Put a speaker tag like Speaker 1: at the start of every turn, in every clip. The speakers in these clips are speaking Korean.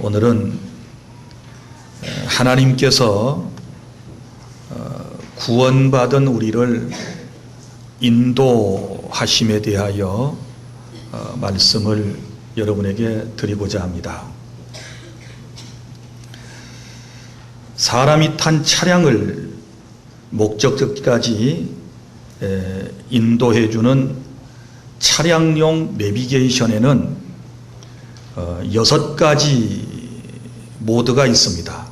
Speaker 1: 오늘은 하나님께서 구원받은 우리를 인도하심에 대하여 말씀을 여러분에게 드리고자 합니다. 사람이 탄 차량을 목적지까지 인도해주는 차량용 내비게이션에는 6가지 모드가 있습니다.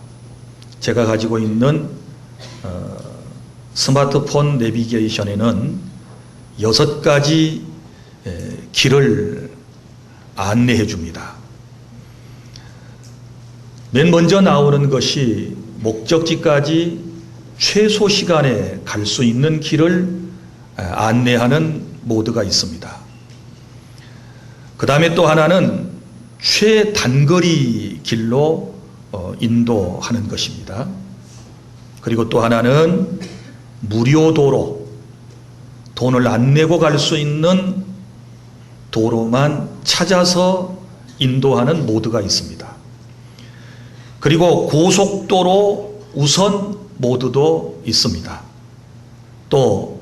Speaker 1: 제가 가지고 있는 스마트폰 내비게이션에는 6가지 길을 안내해 줍니다. 맨 먼저 나오는 것이 목적지까지 최소 시간에 갈 수 있는 길을 안내하는 모드가 있습니다. 그 다음에 또 하나는 최단거리 길로 인도하는 것입니다. 그리고 또 하나는 무료 도로, 돈을 안 내고 갈 수 있는 도로만 찾아서 인도하는 모드가 있습니다. 그리고 고속도로 우선 모드도 있습니다. 또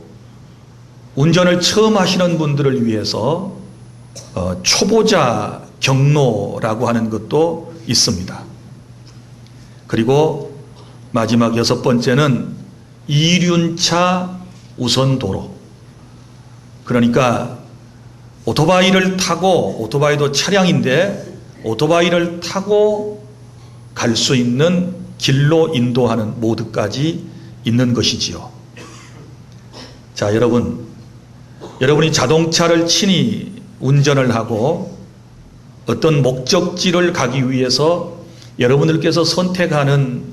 Speaker 1: 운전을 처음 하시는 분들을 위해서 초보자 경로라고 하는 것도 있습니다. 그리고 마지막 6번째는 이륜차 우선 도로. 그러니까 오토바이를 타고, 오토바이도 차량인데 오토바이를 타고 갈 수 있는 길로 인도하는 모드까지 있는 것이지요. 자, 여러분이 자동차를 친히 운전을 하고 어떤 목적지를 가기 위해서 여러분들께서 선택하는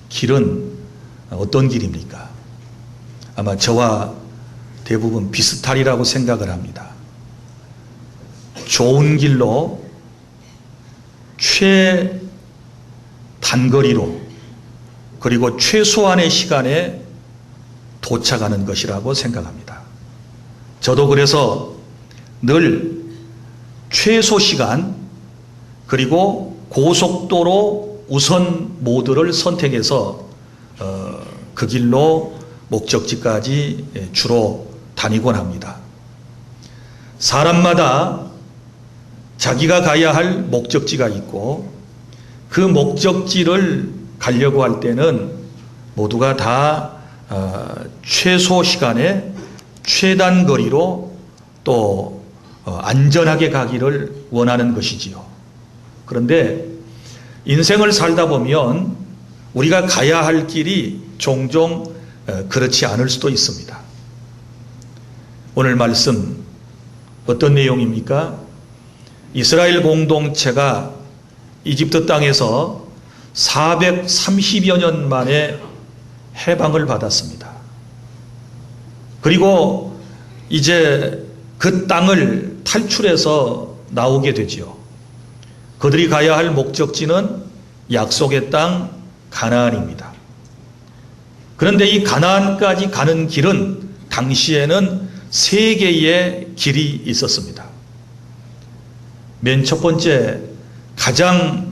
Speaker 1: 길은 어떤 길입니까? 아마 저와 대부분 비슷하리라고 생각을 합니다. 좋은 길로 최단거리로 그리고 최소한의 시간에 도착하는 것이라고 생각합니다. 저도 그래서 늘 최소 시간 그리고 고속도로 우선 모드를 선택해서 그 길로 목적지까지 주로 다니곤 합니다. 사람마다 자기가 가야 할 목적지가 있고 그 목적지를 가려고 할 때는 모두가 다 최소 시간에 최단 거리로 또 안전하게 가기를 원하는 것이지요. 그런데 인생을 살다 보면 우리가 가야 할 길이 종종 그렇지 않을 수도 있습니다. 오늘 말씀 어떤 내용입니까? 이스라엘 공동체가 이집트 땅에서 430여 년 만에 해방을 받았습니다. 그리고 이제 그 땅을 탈출해서 나오게 되지요. 그들이 가야 할 목적지는 약속의 땅 가나안입니다. 그런데 이 가나안까지 가는 길은 당시에는 3개의 길이 있었습니다. 맨 첫 번째 가장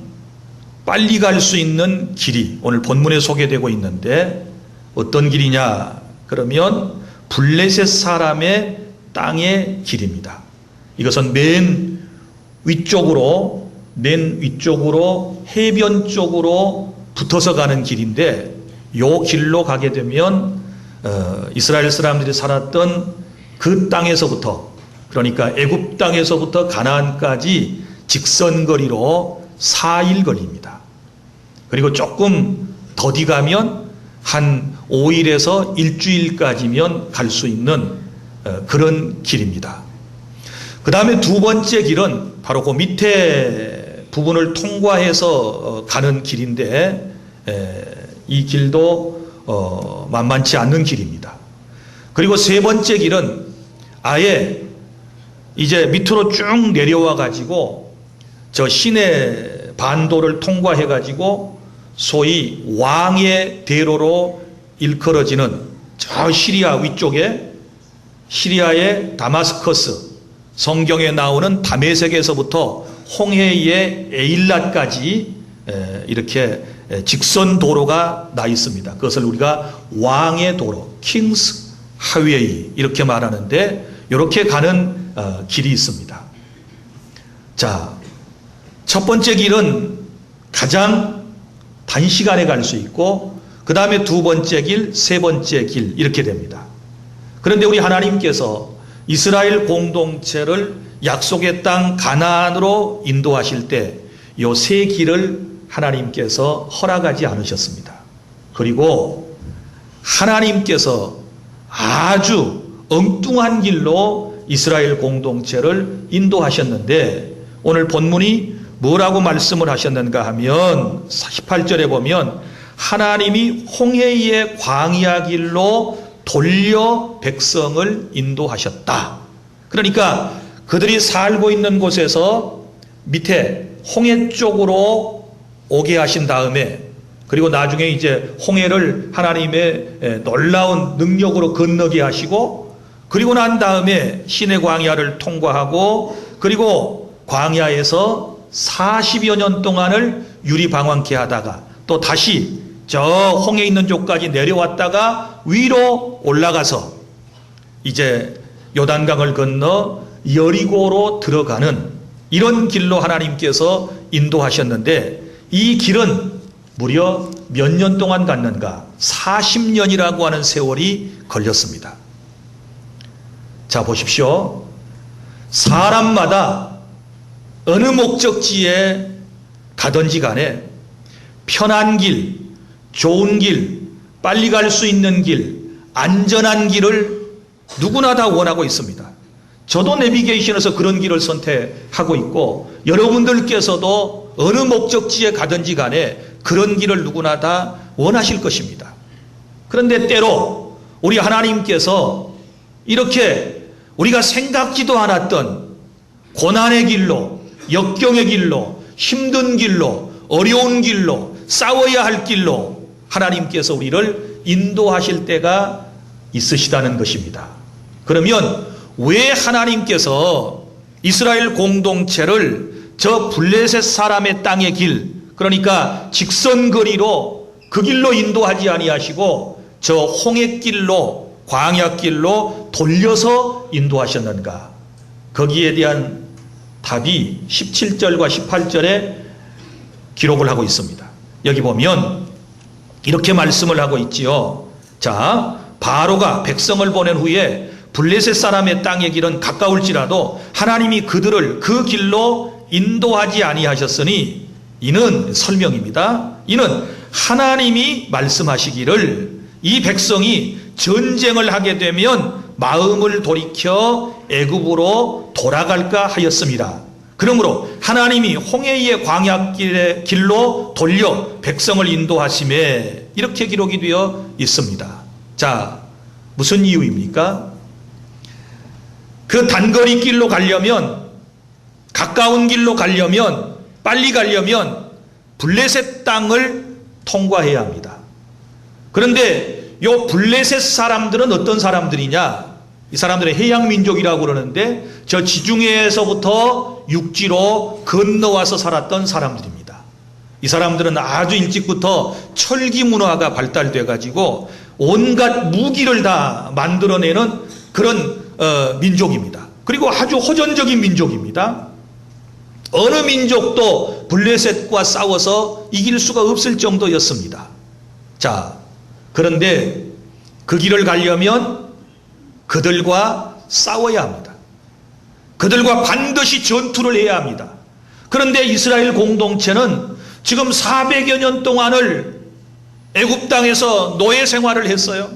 Speaker 1: 빨리 갈 수 있는 길이 오늘 본문에 소개되고 있는데 어떤 길이냐 그러면 블레셋 사람의 땅의 길입니다. 이것은 맨 위쪽으로 해변 쪽으로 붙어서 가는 길인데 이 길로 가게 되면 이스라엘 사람들이 살았던 그 땅에서부터 그러니까 애굽 땅에서부터 가나안까지 직선거리로 4일 걸립니다. 그리고 조금 더디 가면 한 5일에서 일주일까지면 갈 수 있는 그런 길입니다. 그 다음에 두 번째 길은 바로 그 밑에 부분을 통과해서 가는 길인데 이 길도 만만치 않는 길입니다. 그리고 세 번째 길은 아예 이제 밑으로 쭉 내려와 가지고 저 시내 반도를 통과해 가지고 소위 왕의 대로로 일컬어지는 저 시리아 위쪽에 시리아의 다마스커스 성경에 나오는 다메섹에서부터 홍해의 에일랏까지 이렇게 직선 도로가 나 있습니다. 그것을 우리가 왕의 도로, 킹스 하웨이 이렇게 말하는데 이렇게 가는 길이 있습니다. 자, 첫 번째 길은 가장 단시간에 갈 수 있고 그 다음에 두 번째 길, 세 번째 길 이렇게 됩니다. 그런데 우리 하나님께서 이스라엘 공동체를 약속의 땅 가나안으로 인도하실 때 이 세 길을 하나님께서 허락하지 않으셨습니다. 그리고 하나님께서 아주 엉뚱한 길로 이스라엘 공동체를 인도하셨는데 오늘 본문이 뭐라고 말씀을 하셨는가 하면 18절에 보면 하나님이 홍해의 광야 길로 돌려 백성을 인도하셨다. 그러니까 그들이 살고 있는 곳에서 밑에 홍해 쪽으로 오게 하신 다음에 그리고 나중에 이제 홍해를 하나님의 놀라운 능력으로 건너게 하시고 그리고 난 다음에 시내 광야를 통과하고 그리고 광야에서 40여 년 동안을 유리방황케 하다가 또 다시 저 홍해 있는 쪽까지 내려왔다가 위로 올라가서 이제 요단강을 건너 여리고로 들어가는 이런 길로 하나님께서 인도하셨는데 이 길은 무려 몇 년 동안 갔는가? 40년이라고 하는 세월이 걸렸습니다. 자, 보십시오. 사람마다 어느 목적지에 가든지 간에 편한 길, 좋은 길, 빨리 갈 수 있는 길, 안전한 길을 누구나 다 원하고 있습니다. 저도 내비게이션에서 그런 길을 선택하고 있고 여러분들께서도 어느 목적지에 가든지 간에 그런 길을 누구나 다 원하실 것입니다. 그런데 때로 우리 하나님께서 이렇게 우리가 생각지도 않았던 고난의 길로, 역경의 길로, 힘든 길로, 어려운 길로, 싸워야 할 길로 하나님께서 우리를 인도하실 때가 있으시다는 것입니다. 그러면 왜 하나님께서 이스라엘 공동체를 저 블레셋 사람의 땅의 길, 그러니까 직선거리로 그 길로 인도하지 아니하시고 저 홍해길로, 광야길로 돌려서 인도하셨는가? 거기에 대한 답이 17절과 18절에 기록을 하고 있습니다. 여기 보면 이렇게 말씀을 하고 있지요. 자, 바로가 백성을 보낸 후에 블레셋 사람의 땅의 길은 가까울지라도 하나님이 그들을 그 길로 인도하지 아니하셨으니 이는 설명입니다. 이는 하나님이 말씀하시기를 이 백성이 전쟁을 하게 되면 마음을 돌이켜 애굽으로 돌아갈까 하였습니다. 그러므로 하나님이 홍해의 광야길의 길로 돌려 백성을 인도하심에 이렇게 기록이 되어 있습니다. 자, 무슨 이유입니까? 그 단거리 길로 가려면, 가까운 길로 가려면, 빨리 가려면 블레셋 땅을 통과해야 합니다. 그런데 요 블레셋 사람들은 어떤 사람들이냐? 이 사람들은 해양민족이라고 그러는데 저 지중해에서부터 육지로 건너와서 살았던 사람들입니다. 이 사람들은 아주 일찍부터 철기 문화가 발달돼 가지고 온갖 무기를 다 만들어내는 그런 민족입니다. 그리고 아주 호전적인 민족입니다. 어느 민족도 블레셋과 싸워서 이길 수가 없을 정도였습니다. 자, 그런데 그 길을 가려면 그들과 싸워야 합니다. 그들과 반드시 전투를 해야 합니다. 그런데 이스라엘 공동체는 지금 400여 년 동안을 애굽 땅에서 노예 생활을 했어요.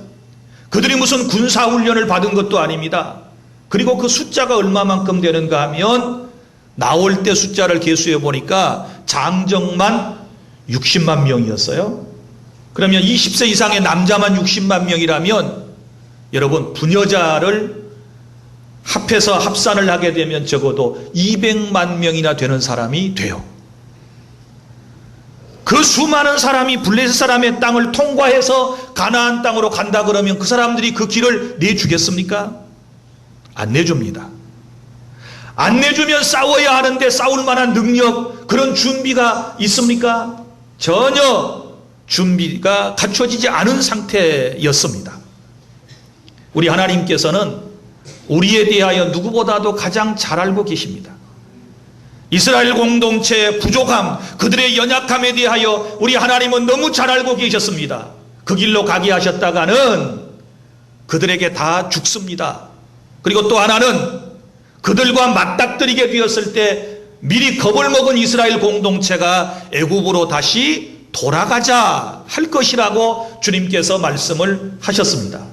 Speaker 1: 그들이 무슨 군사훈련을 받은 것도 아닙니다. 그리고 그 숫자가 얼마만큼 되는가 하면 나올 때 숫자를 계수해 보니까 장정만 60만 명이었어요. 그러면 20세 이상의 남자만 60만 명이라면 여러분 부녀자를 합해서 합산을 하게 되면 적어도 200만 명이나 되는 사람이 돼요. 그 수많은 사람이 블레셋 사람의 땅을 통과해서 가나안 땅으로 간다 그러면 그 사람들이 그 길을 내주겠습니까? 안 내줍니다. 안 내주면 싸워야 하는데 싸울 만한 능력, 그런 준비가 있습니까? 전혀 준비가 갖춰지지 않은 상태였습니다. 우리 하나님께서는 우리에 대하여 누구보다도 가장 잘 알고 계십니다. 이스라엘 공동체의 부족함, 그들의 연약함에 대하여 우리 하나님은 너무 잘 알고 계셨습니다. 그 길로 가게 하셨다가는 그들에게 다 죽습니다. 그리고 또 하나는 그들과 맞닥뜨리게 되었을 때 미리 겁을 먹은 이스라엘 공동체가 애굽으로 다시 돌아가자 할 것이라고 주님께서 말씀을 하셨습니다.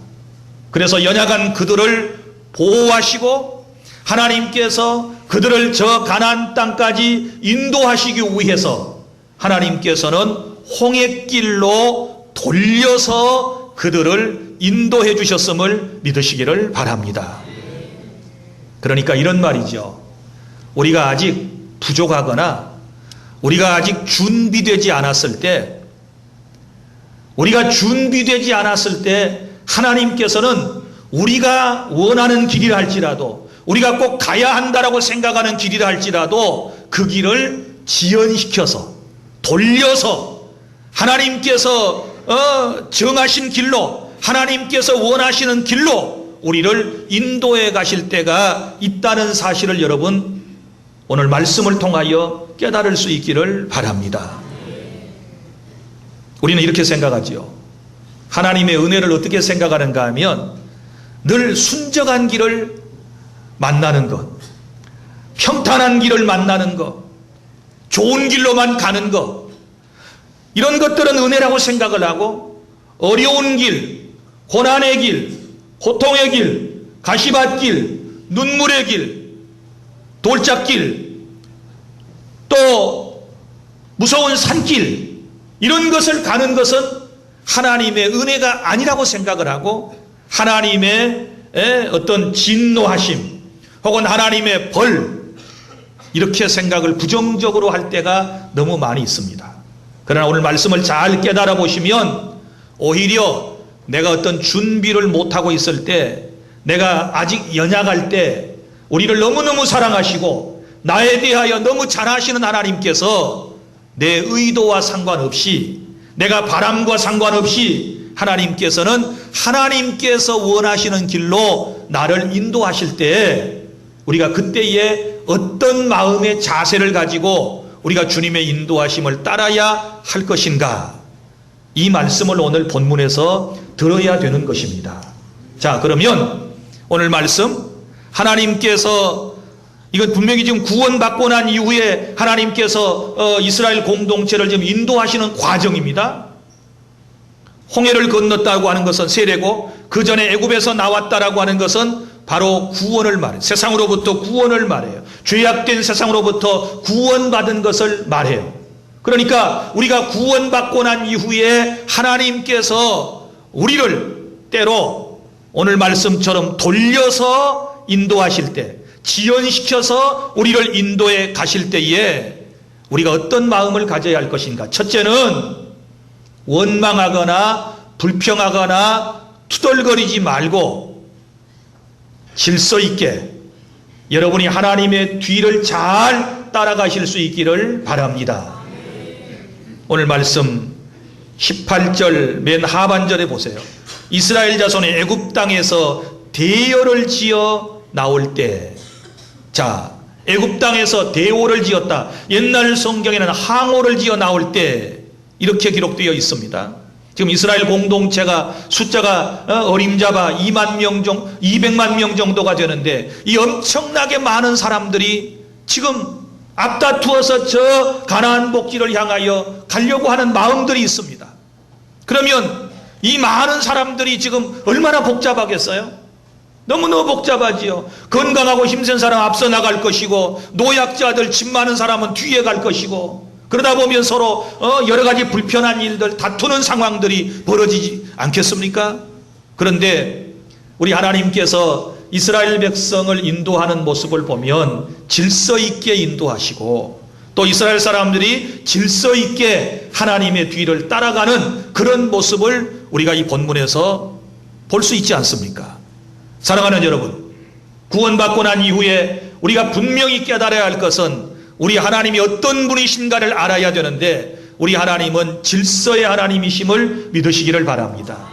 Speaker 1: 그래서 연약한 그들을 보호하시고 하나님께서 그들을 저 가나안 땅까지 인도하시기 위해서 하나님께서는 홍해길로 돌려서 그들을 인도해 주셨음을 믿으시기를 바랍니다. 그러니까 이런 말이죠. 우리가 아직 부족하거나 우리가 아직 준비되지 않았을 때, 하나님께서는 우리가 원하는 길이라 할지라도, 우리가 꼭 가야 한다라고 생각하는 길이라 할지라도 그 길을 지연시켜서 돌려서 하나님께서 정하신 길로, 하나님께서 원하시는 길로 우리를 인도해 가실 때가 있다는 사실을 여러분 오늘 말씀을 통하여 깨달을 수 있기를 바랍니다. 우리는 이렇게 생각하지요. 하나님의 은혜를 어떻게 생각하는가 하면 늘 순정한 길을 만나는 것, 평탄한 길을 만나는 것, 좋은 길로만 가는 것, 이런 것들은 은혜라고 생각을 하고 어려운 길, 고난의 길, 고통의 길, 가시밭길, 눈물의 길, 돌짝길, 또 무서운 산길, 이런 것을 가는 것은 하나님의 은혜가 아니라고 생각을 하고 하나님의 어떤 진노하심 혹은 하나님의 벌, 이렇게 생각을 부정적으로 할 때가 너무 많이 있습니다. 그러나 오늘 말씀을 잘 깨달아 보시면 오히려 내가 어떤 준비를 못하고 있을 때, 내가 아직 연약할 때 우리를 너무너무 사랑하시고 나에 대하여 너무 잘하시는 하나님께서 내 의도와 상관없이, 내가 바람과 상관없이 하나님께서는 하나님께서 원하시는 길로 나를 인도하실 때 우리가 그때에 어떤 마음의 자세를 가지고 우리가 주님의 인도하심을 따라야 할 것인가, 이 말씀을 오늘 본문에서 들어야 되는 것입니다. 자, 그러면 오늘 말씀, 하나님께서 이건 분명히 지금 구원받고 난 이후에 하나님께서 이스라엘 공동체를 지금 인도하시는 과정입니다. 홍해를 건넜다고 하는 것은 세례고, 그 전에 애굽에서 나왔다라고 하는 것은 바로 구원을 말해요. 세상으로부터 구원을 말해요. 죄악된 세상으로부터 구원받은 것을 말해요. 그러니까 우리가 구원받고 난 이후에 하나님께서 우리를 때로 오늘 말씀처럼 돌려서 인도하실 때, 지연시켜서 우리를 인도해 가실 때에 우리가 어떤 마음을 가져야 할 것인가. 첫째는 원망하거나 불평하거나 투덜거리지 말고 질서 있게 여러분이 하나님의 뒤를 잘 따라가실 수 있기를 바랍니다. 오늘 말씀 18절 맨 하반절에 보세요. 이스라엘 자손이 애굽 땅에서 대열을 지어 나올 때, 자, 애굽 땅에서 대오를 지었다. 옛날 성경에는 항오를 지어 나올 때 이렇게 기록되어 있습니다. 지금 이스라엘 공동체가 숫자가 어림잡아 200만 명 정도가 되는데 이 엄청나게 많은 사람들이 지금 앞다투어서 저 가나안 복지를 향하여 가려고 하는 마음들이 있습니다. 그러면 이 많은 사람들이 지금 얼마나 복잡하겠어요? 너무너무 복잡하지요. 건강하고 힘센 사람 앞서 나갈 것이고 노약자들, 집 많은 사람은 뒤에 갈 것이고, 그러다 보면 서로 여러 가지 불편한 일들, 다투는 상황들이 벌어지지 않겠습니까? 그런데 우리 하나님께서 이스라엘 백성을 인도하는 모습을 보면 질서 있게 인도하시고 또 이스라엘 사람들이 질서 있게 하나님의 뒤를 따라가는 그런 모습을 우리가 이 본문에서 볼 수 있지 않습니까? 사랑하는 여러분, 구원받고 난 이후에 우리가 분명히 깨달아야 할 것은 우리 하나님이 어떤 분이신가를 알아야 되는데, 우리 하나님은 질서의 하나님이심을 믿으시기를 바랍니다.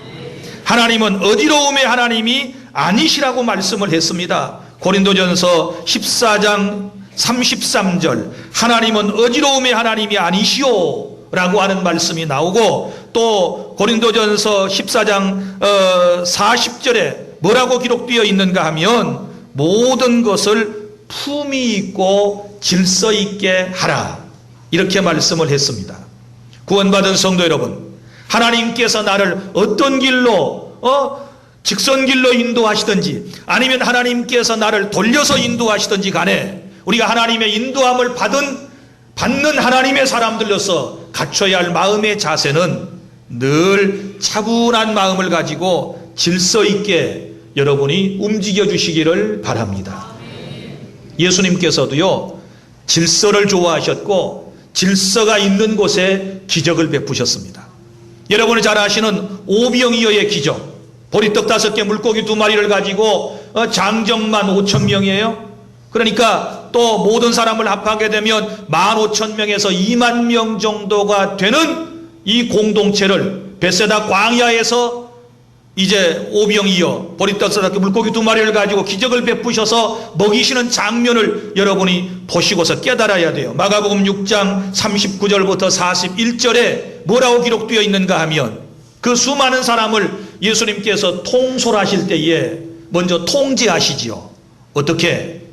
Speaker 1: 하나님은 어지러움의 하나님이 아니시라고 말씀을 했습니다. 고린도전서 14장 33절, 하나님은 어지러움의 하나님이 아니시오 라고 하는 말씀이 나오고, 또 고린도전서 14장 40절에 뭐라고 기록되어 있는가 하면 모든 것을 품위 있고 질서 있게 하라, 이렇게 말씀을 했습니다. 구원받은 성도 여러분, 하나님께서 나를 어떤 길로 직선길로 인도하시든지 아니면 하나님께서 나를 돌려서 인도하시든지 간에 우리가 하나님의 인도함을 받는 하나님의 사람들로서 갖춰야 할 마음의 자세는 늘 차분한 마음을 가지고 질서 있게 여러분이 움직여 주시기를 바랍니다. 예수님께서도요, 질서를 좋아하셨고 질서가 있는 곳에 기적을 베푸셨습니다. 여러분이 잘 아시는 오병이어의 기적, 보리떡 5개 물고기 2마리를 가지고 장정만 5,000명이에요. 그러니까 또 모든 사람을 합하게 되면 15,000명에서 20,000명 정도가 되는 이 공동체를 벳세다 광야에서 이제 오병이어 보리떡 5개 물고기 2마리를 가지고 기적을 베푸셔서 먹이시는 장면을 여러분이 보시고서 깨달아야 돼요. 마가복음 6장 39절부터 41절에 뭐라고 기록되어 있는가 하면 그 수많은 사람을 예수님께서 통솔하실 때에 먼저 통제하시지요. 어떻게?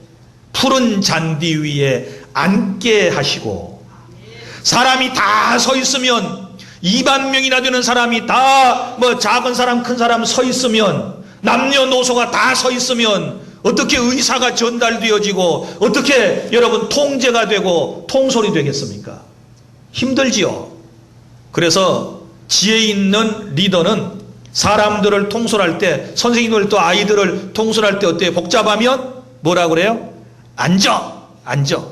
Speaker 1: 푸른 잔디 위에 앉게 하시고, 사람이 다 서 있으면 20,000명이나 되는 사람이 다 작은 사람 큰 사람 서 있으면, 남녀노소가 다 서 있으면 어떻게 의사가 전달되어지고 어떻게 여러분 통제가 되고 통솔이 되겠습니까? 힘들지요. 그래서 지혜 있는 리더는 사람들을 통솔할 때, 선생님들 또 아이들을 통솔할 때 어때요? 복잡하면 뭐라 그래요? 앉아, 앉아.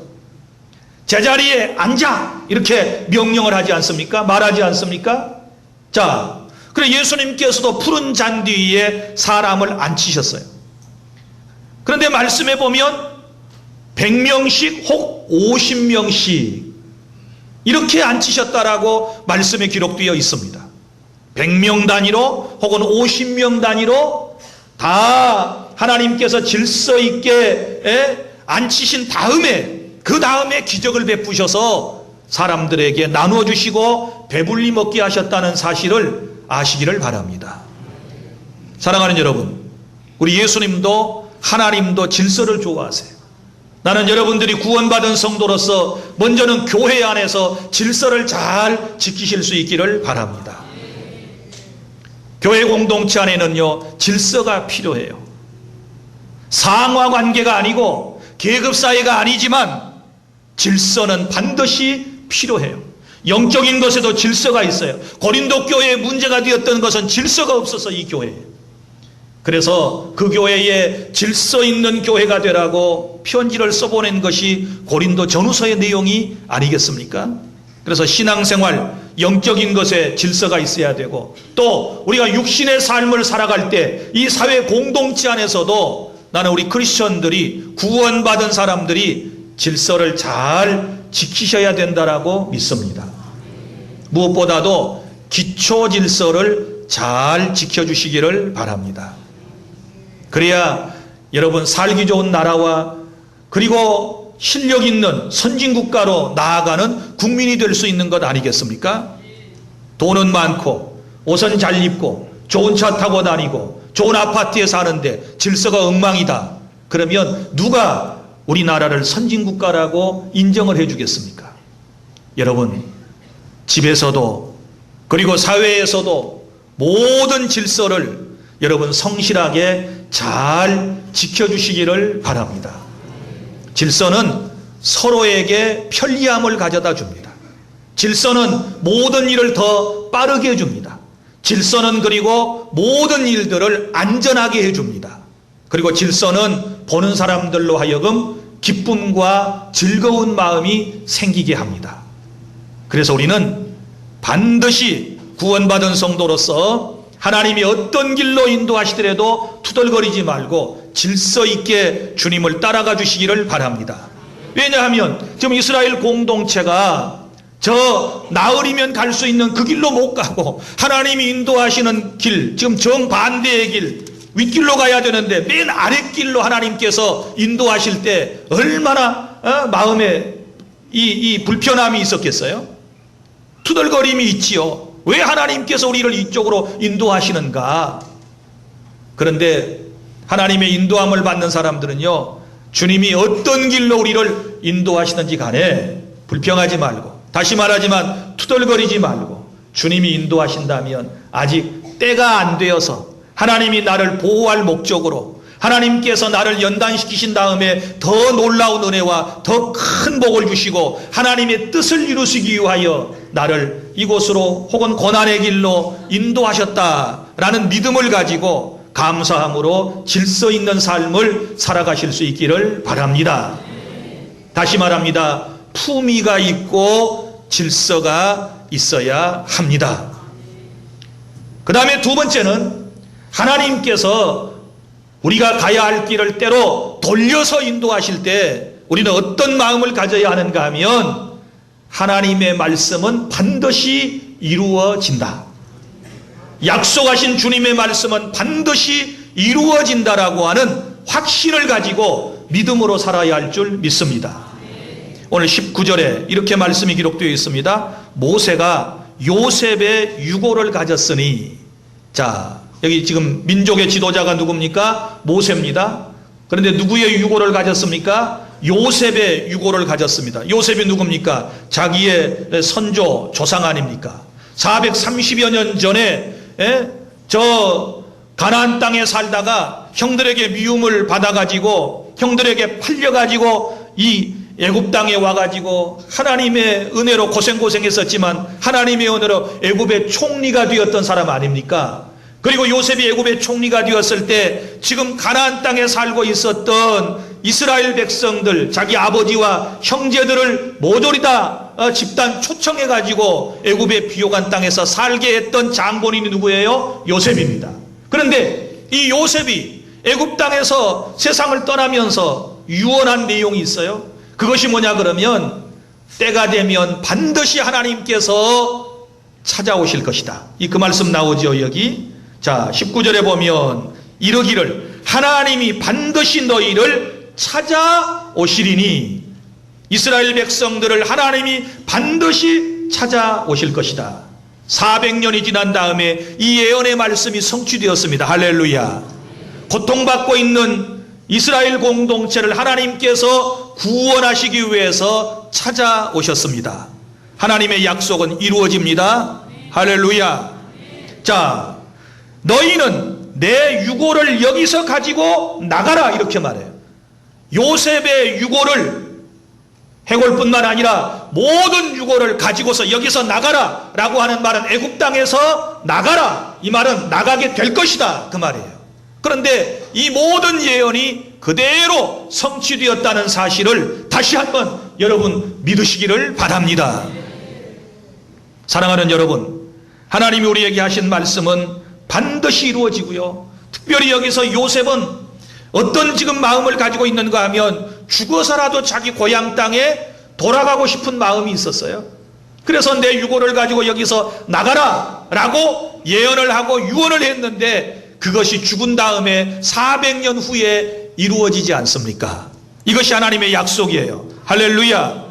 Speaker 1: 제자리에 앉아, 이렇게 명령을 하지 않습니까? 말하지 않습니까? 자, 그래 예수님께서도 푸른 잔디 위에 사람을 앉히셨어요. 그런데 말씀에 보면 100명씩 혹 50명씩 이렇게 앉히셨다라고 말씀에 기록되어 있습니다. 100명 단위로 혹은 50명 단위로 다 하나님께서 질서 있게 앉히신 다음에, 그 다음에 기적을 베푸셔서 사람들에게 나누어 주시고 배불리 먹게 하셨다는 사실을 아시기를 바랍니다. 사랑하는 여러분, 우리 예수님도 하나님도 질서를 좋아하세요. 나는 여러분들이 구원받은 성도로서 먼저는 교회 안에서 질서를 잘 지키실 수 있기를 바랍니다. 교회 공동체 안에는요, 질서가 필요해요. 상하 관계가 아니고 계급 사회가 아니지만 질서는 반드시 필요해요. 영적인 것에도 질서가 있어요. 고린도 교회에 문제가 되었던 것은 질서가 없어서 이 교회에. 그래서 그 교회에 질서 있는 교회가 되라고 편지를 써보낸 것이 고린도 전후서의 내용이 아니겠습니까? 그래서 신앙생활, 영적인 것에 질서가 있어야 되고, 또 우리가 육신의 삶을 살아갈 때 이 사회 공동체 안에서도 나는 우리 크리스천들이, 구원받은 사람들이 질서를 잘 지키셔야 된다라고 믿습니다. 무엇보다도 기초 질서를 잘 지켜주시기를 바랍니다. 그래야 여러분 살기 좋은 나라와 그리고 실력 있는 선진국가로 나아가는 국민이 될 수 있는 것 아니겠습니까? 돈은 많고 옷은 잘 입고 좋은 차 타고 다니고 좋은 아파트에 사는데 질서가 엉망이다. 그러면 누가 우리나라를 선진국가라고 인정을 해주겠습니까? 여러분, 집에서도 그리고 사회에서도 모든 질서를 여러분 성실하게 잘 지켜주시기를 바랍니다. 질서는 서로에게 편리함을 가져다 줍니다. 질서는 모든 일을 더 빠르게 해줍니다. 질서는 그리고 모든 일들을 안전하게 해줍니다. 그리고 질서는 보는 사람들로 하여금 기쁨과 즐거운 마음이 생기게 합니다. 그래서 우리는 반드시 구원받은 성도로서 하나님이 어떤 길로 인도하시더라도 투덜거리지 말고 질서 있게 주님을 따라가 주시기를 바랍니다. 왜냐하면 지금 이스라엘 공동체가 저 나흘이면 갈 수 있는 그 길로 못 가고 하나님이 인도하시는 길, 지금 정반대의 길, 윗길로 가야 되는데 맨 아랫길로 하나님께서 인도하실 때 얼마나 마음에 이 불편함이 있었겠어요? 투덜거림이 있지요. 왜 하나님께서 우리를 이쪽으로 인도하시는가? 그런데 하나님의 인도함을 받는 사람들은요, 주님이 어떤 길로 우리를 인도하시는지 간에 불평하지 말고, 다시 말하지만 투덜거리지 말고, 주님이 인도하신다면 아직 때가 안 되어서 하나님이 나를 보호할 목적으로 하나님께서 나를 연단시키신 다음에 더 놀라운 은혜와 더 큰 복을 주시고 하나님의 뜻을 이루시기 위하여 나를 이곳으로 혹은 고난의 길로 인도하셨다라는 믿음을 가지고 감사함으로 질서 있는 삶을 살아가실 수 있기를 바랍니다. 다시 말합니다. 품위가 있고 질서가 있어야 합니다. 그 다음에 두 번째는 하나님께서 우리가 가야 할 길을 때로 돌려서 인도하실 때 우리는 어떤 마음을 가져야 하는가 하면 하나님의 말씀은 반드시 이루어진다. 약속하신 주님의 말씀은 반드시 이루어진다라고 하는 확신을 가지고 믿음으로 살아야 할 줄 믿습니다. 오늘 19절에 이렇게 말씀이 기록되어 있습니다. 모세가 요셉의 유고를 가졌으니, 자, 여기 지금 민족의 지도자가 누굽니까? 모세입니다. 그런데 누구의 유고를 가졌습니까? 요셉의 유고를 가졌습니다. 요셉이 누굽니까? 자기의 선조 조상 아닙니까? 430여 년 전에 저 가나안 땅에 살다가 형들에게 미움을 받아가지고 형들에게 팔려가지고 이 애굽 땅에 와가지고 하나님의 은혜로 고생했었지만 하나님의 은혜로 애굽의 총리가 되었던 사람 아닙니까? 그리고 요셉이 애굽의 총리가 되었을 때 지금 가나안 땅에 살고 있었던 이스라엘 백성들, 자기 아버지와 형제들을 모조리 다 집단 초청해가지고 애굽의 비옥한 땅에서 살게 했던 장본인이 누구예요? 요셉입니다. 그런데 이 요셉이 애굽 땅에서 세상을 떠나면서 유언한 내용이 있어요. 그것이 뭐냐 그러면 때가 되면 반드시 하나님께서 찾아오실 것이다. 그 말씀 나오죠 여기. 자 19절에 보면 이르기를 하나님이 반드시 너희를 찾아오시리니, 이스라엘 백성들을 하나님이 반드시 찾아오실 것이다. 400년이 지난 다음에 이 예언의 말씀이 성취되었습니다. 할렐루야. 고통받고 있는 이스라엘 공동체를 하나님께서 구원하시기 위해서 찾아오셨습니다. 하나님의 약속은 이루어집니다. 할렐루야. 자, 너희는 내 유고를 여기서 가지고 나가라 이렇게 말해요. 요셉의 유고를, 해골뿐만 아니라 모든 유고를 가지고서 여기서 나가라 라고 하는 말은 애굽 땅에서 나가라, 이 말은 나가게 될 것이다 그 말이에요. 그런데 이 모든 예언이 그대로 성취되었다는 사실을 다시 한번 여러분 믿으시기를 바랍니다. 사랑하는 여러분, 하나님이 우리에게 하신 말씀은 반드시 이루어지고요. 특별히 여기서 요셉은 어떤 지금 마음을 가지고 있는가 하면 죽어서라도 자기 고향 땅에 돌아가고 싶은 마음이 있었어요. 그래서 내 유고를 가지고 여기서 나가라 라고 예언을 하고 유언을 했는데 그것이 죽은 다음에 400년 후에 이루어지지 않습니까? 이것이 하나님의 약속이에요. 할렐루야.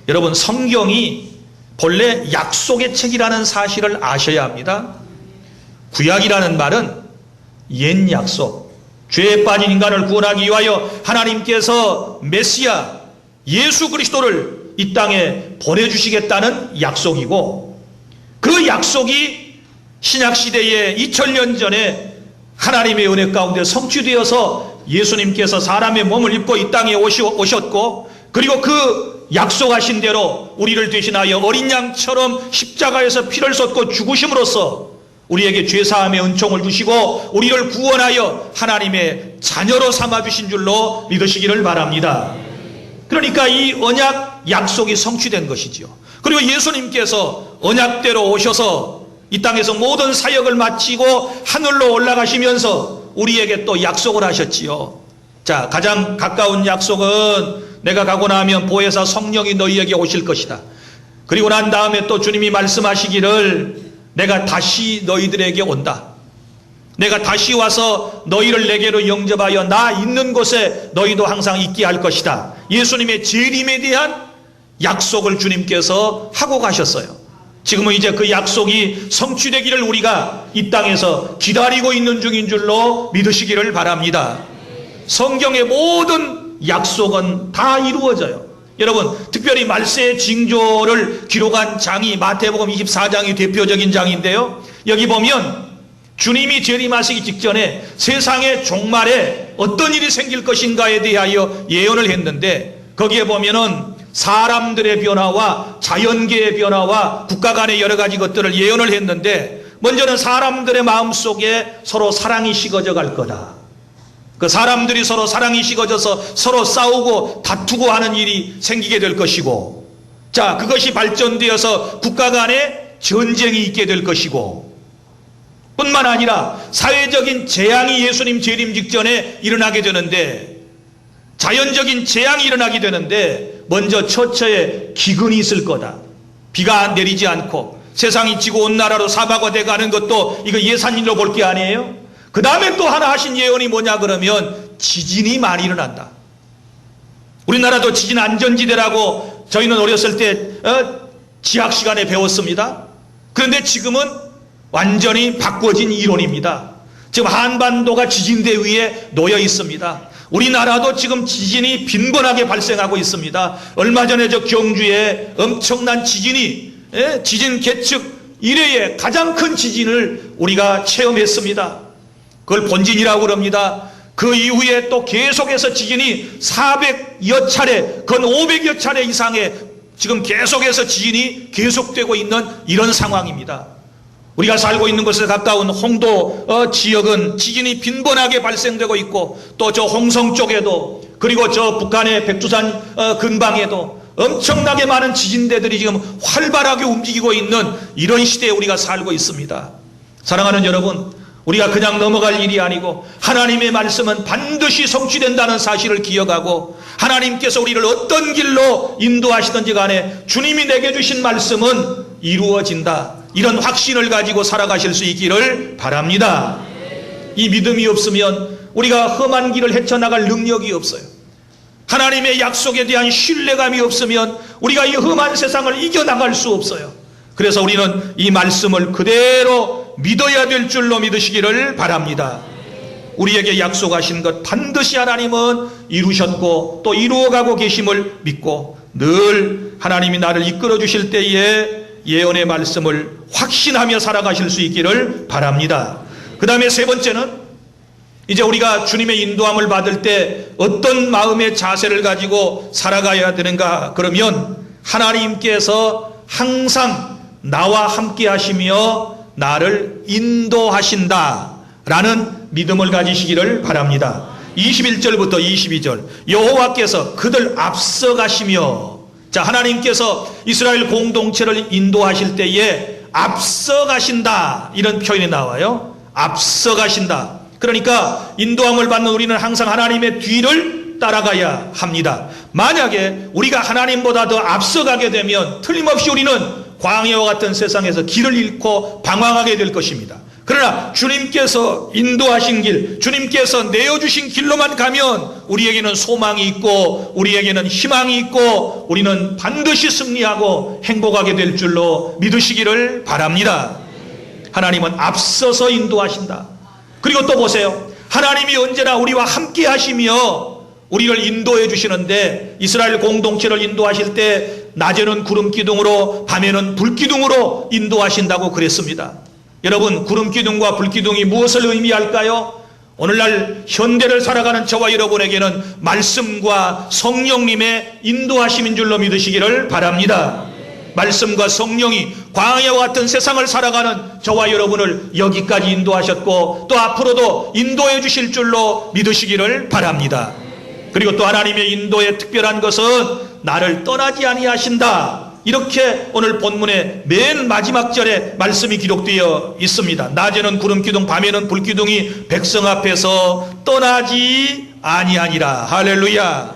Speaker 1: 여러분, 성경이 본래 약속의 책이라는 사실을 아셔야 합니다. 구약이라는 말은 옛 약속, 죄에 빠진 인간을 구원하기 위하여 하나님께서 메시아 예수 그리스도를 이 땅에 보내주시겠다는 약속이고, 그 약속이 신약시대에 2000년 전에 하나님의 은혜 가운데 성취되어서 예수님께서 사람의 몸을 입고 이 땅에 오셨고, 그리고 그 약속하신 대로 우리를 대신하여 어린 양처럼 십자가에서 피를 쏟고 죽으심으로써 우리에게 죄사함의 은총을 주시고 우리를 구원하여 하나님의 자녀로 삼아주신 줄로 믿으시기를 바랍니다. 그러니까 이 언약 약속이 성취된 것이죠. 그리고 예수님께서 언약대로 오셔서 이 땅에서 모든 사역을 마치고 하늘로 올라가시면서 우리에게 또 약속을 하셨지요. 자, 가장 가까운 약속은 내가 가고 나면 보혜사 성령이 너희에게 오실 것이다. 그리고 난 다음에 또 주님이 말씀하시기를 내가 다시 너희들에게 온다. 내가 다시 와서 너희를 내게로 영접하여 나 있는 곳에 너희도 항상 있게 할 것이다. 예수님의 재림에 대한 약속을 주님께서 하고 가셨어요. 지금은 이제 그 약속이 성취되기를 우리가 이 땅에서 기다리고 있는 중인 줄로 믿으시기를 바랍니다. 성경의 모든 약속은 다 이루어져요. 여러분, 특별히 말세의 징조를 기록한 장이 마태복음 24장이 대표적인 장인데요, 여기 보면 주님이 재림하시기 직전에 세상의 종말에 어떤 일이 생길 것인가에 대하여 예언을 했는데, 거기에 보면은 사람들의 변화와 자연계의 변화와 국가 간의 여러 가지 것들을 예언을 했는데, 먼저는 사람들의 마음속에 서로 사랑이 식어져 갈 거다. 그 사람들이 서로 사랑이 식어져서 서로 싸우고 다투고 하는 일이 생기게 될 것이고, 자, 그것이 발전되어서 국가 간에 전쟁이 있게 될 것이고, 뿐만 아니라 사회적인 재앙이 예수님 재림 직전에 일어나게 되는데, 자연적인 재앙이 일어나게 되는데, 먼저 처처에 기근이 있을 거다. 비가 내리지 않고 세상이 지고 온 나라로 사박화돼 가는 것도 이거 예산일로 볼 게 아니에요. 그 다음에 또 하나 하신 예언이 뭐냐 그러면 지진이 많이 일어난다. 우리나라도 지진 안전지대라고 저희는 어렸을 때 지학 시간에 배웠습니다. 그런데 지금은 완전히 바꿔진 이론입니다. 지금 한반도가 지진대 위에 놓여 있습니다. 우리나라도 지금 지진이 빈번하게 발생하고 있습니다. 얼마 전에 저 경주에 엄청난 지진이, 지진 계측 이래의 가장 큰 지진을 우리가 체험했습니다. 그걸 본진이라고 그럽니다. 그 이후에 또 계속해서 지진이 400여 차례, 건 500여 차례 이상의 지금 계속해서 지진이 계속되고 있는 이런 상황입니다. 우리가 살고 있는 곳에 가까운 홍도 지역은 지진이 빈번하게 발생되고 있고, 또 저 홍성 쪽에도, 그리고 저 북한의 백두산 근방에도 엄청나게 많은 지진대들이 지금 활발하게 움직이고 있는 이런 시대에 우리가 살고 있습니다. 사랑하는 여러분, 우리가 그냥 넘어갈 일이 아니고 하나님의 말씀은 반드시 성취된다는 사실을 기억하고, 하나님께서 우리를 어떤 길로 인도하시든지 간에 주님이 내게 주신 말씀은 이루어진다, 이런 확신을 가지고 살아가실 수 있기를 바랍니다. 이 믿음이 없으면 우리가 험한 길을 헤쳐나갈 능력이 없어요. 하나님의 약속에 대한 신뢰감이 없으면 우리가 이 험한 세상을 이겨나갈 수 없어요. 그래서 우리는 이 말씀을 그대로 믿어야 될 줄로 믿으시기를 바랍니다. 우리에게 약속하신 것 반드시 하나님은 이루셨고 또 이루어가고 계심을 믿고, 늘 하나님이 나를 이끌어 주실 때에 예언의 말씀을 확신하며 살아가실 수 있기를 바랍니다. 그 다음에 세 번째는, 이제 우리가 주님의 인도함을 받을 때 어떤 마음의 자세를 가지고 살아가야 되는가 그러면, 하나님께서 항상 나와 함께 하시며 나를 인도하신다 라는 믿음을 가지시기를 바랍니다. 21절부터 22절, 여호와께서 그들 앞서가시며, 자, 하나님께서 이스라엘 공동체를 인도하실 때에 앞서가신다, 이런 표현이 나와요. 앞서가신다. 그러니까 인도함을 받는 우리는 항상 하나님의 뒤를 따라가야 합니다. 만약에 우리가 하나님보다 더 앞서가게 되면 틀림없이 우리는 광야와 같은 세상에서 길을 잃고 방황하게 될 것입니다. 그러나 주님께서 인도하신 길, 주님께서 내어주신 길로만 가면 우리에게는 소망이 있고 우리에게는 희망이 있고 우리는 반드시 승리하고 행복하게 될 줄로 믿으시기를 바랍니다. 하나님은 앞서서 인도하신다. 그리고 또 보세요. 하나님이 언제나 우리와 함께 하시며 우리를 인도해 주시는데, 이스라엘 공동체를 인도하실 때 낮에는 구름 기둥으로 밤에는 불 기둥으로 인도하신다고 그랬습니다. 여러분, 구름 기둥과 불 기둥이 무엇을 의미할까요? 오늘날 현대를 살아가는 저와 여러분에게는 말씀과 성령님의 인도하심인 줄로 믿으시기를 바랍니다. 말씀과 성령이 광야와 같은 세상을 살아가는 저와 여러분을 여기까지 인도하셨고 또 앞으로도 인도해 주실 줄로 믿으시기를 바랍니다. 그리고 또 하나님의 인도의 특별한 것은 나를 떠나지 아니하신다, 이렇게 오늘 본문의 맨 마지막 절에 말씀이 기록되어 있습니다. 낮에는 구름기둥 밤에는 불기둥이 백성 앞에서 떠나지 아니하니라. 할렐루야.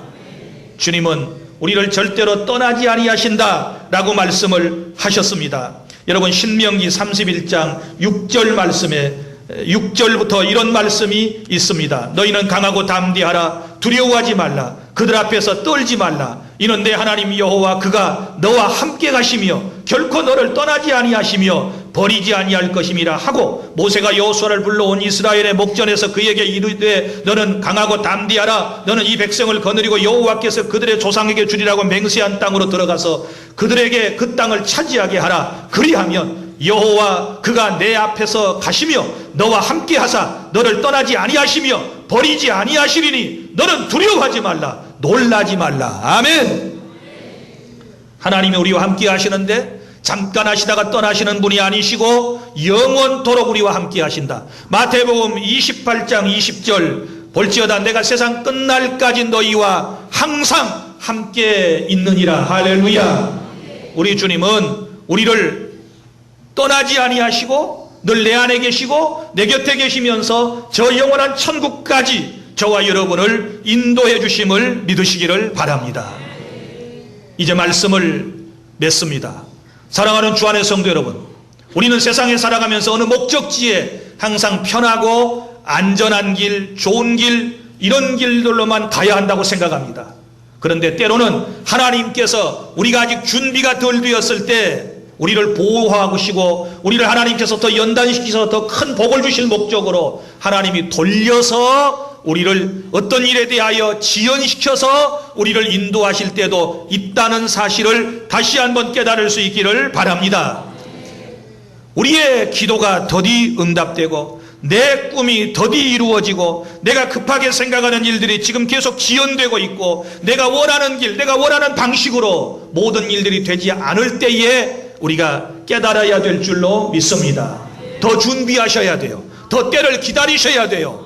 Speaker 1: 주님은 우리를 절대로 떠나지 아니하신다라고 말씀을 하셨습니다. 여러분 신명기 31장 6절 말씀에 6절부터 이런 말씀이 있습니다. 너희는 강하고 담대하라. 두려워하지 말라. 그들 앞에서 떨지 말라. 이는 내 하나님 여호와 그가 너와 함께 가시며 결코 너를 떠나지 아니하시며 버리지 아니할 것임이라 하고, 모세가 여호수아를 불러온 이스라엘의 목전에서 그에게 이르되 너는 강하고 담대하라. 너는 이 백성을 거느리고 여호와께서 그들의 조상에게 주리라고 맹세한 땅으로 들어가서 그들에게 그 땅을 차지하게 하라. 그리하면 여호와 그가 내 앞에서 가시며 너와 함께 하사 너를 떠나지 아니하시며 버리지 아니하시리니 너는 두려워하지 말라. 놀라지 말라. 아멘. 하나님이 우리와 함께 하시는데 잠깐 하시다가 떠나시는 분이 아니시고 영원토록 우리와 함께 하신다. 마태복음 28장 20절 볼지어다 내가 세상 끝날까지 너희와 항상 함께 있느니라. 할렐루야. 우리 주님은 우리를 떠나지 아니하시고 늘 내 안에 계시고 내 곁에 계시면서 저 영원한 천국까지 저와 여러분을 인도해 주심을 믿으시기를 바랍니다. 이제 말씀을 맺습니다. 사랑하는 주 안의 성도 여러분, 우리는 세상에 살아가면서 어느 목적지에 항상 편하고 안전한 길, 좋은 길, 이런 길들로만 가야 한다고 생각합니다. 그런데 때로는 하나님께서 우리가 아직 준비가 덜 되었을 때 우리를 보호하시고 우리를 하나님께서 더 연단시키셔서 더 큰 복을 주실 목적으로 하나님이 돌려서 우리를 어떤 일에 대하여 지연시켜서 우리를 인도하실 때도 있다는 사실을 다시 한번 깨달을 수 있기를 바랍니다. 우리의 기도가 더디 응답되고 내 꿈이 더디 이루어지고 내가 급하게 생각하는 일들이 지금 계속 지연되고 있고 내가 원하는 길, 내가 원하는 방식으로 모든 일들이 되지 않을 때에 우리가 깨달아야 될 줄로 믿습니다. 더 준비하셔야 돼요. 더 때를 기다리셔야 돼요.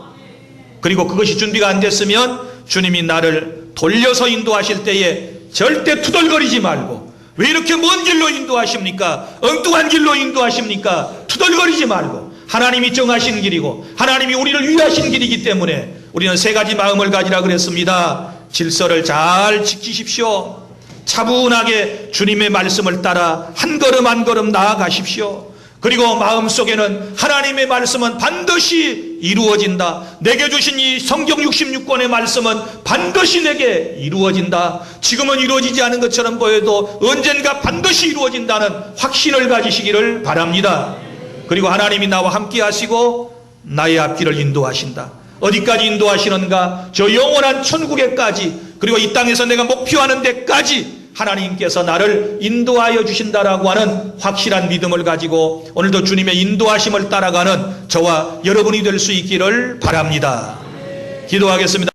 Speaker 1: 그리고 그것이 준비가 안 됐으면 주님이 나를 돌려서 인도하실 때에 절대 투덜거리지 말고, 왜 이렇게 먼 길로 인도하십니까? 엉뚱한 길로 인도하십니까? 투덜거리지 말고, 하나님이 정하신 길이고 하나님이 우리를 위하신 길이기 때문에 우리는 세 가지 마음을 가지라 그랬습니다. 질서를 잘 지키십시오. 차분하게 주님의 말씀을 따라 한 걸음 한 걸음 나아가십시오. 그리고 마음속에는 하나님의 말씀은 반드시 이루어진다. 내게 주신 이 성경 66권의 말씀은 반드시 내게 이루어진다. 지금은 이루어지지 않은 것처럼 보여도 언젠가 반드시 이루어진다는 확신을 가지시기를 바랍니다. 그리고 하나님이 나와 함께 하시고 나의 앞길을 인도하신다. 어디까지 인도하시는가? 저 영원한 천국에까지, 그리고 이 땅에서 내가 목표하는 데까지 하나님께서 나를 인도하여 주신다라고 하는 확실한 믿음을 가지고 오늘도 주님의 인도하심을 따라가는 저와 여러분이 될 수 있기를 바랍니다. 기도하겠습니다.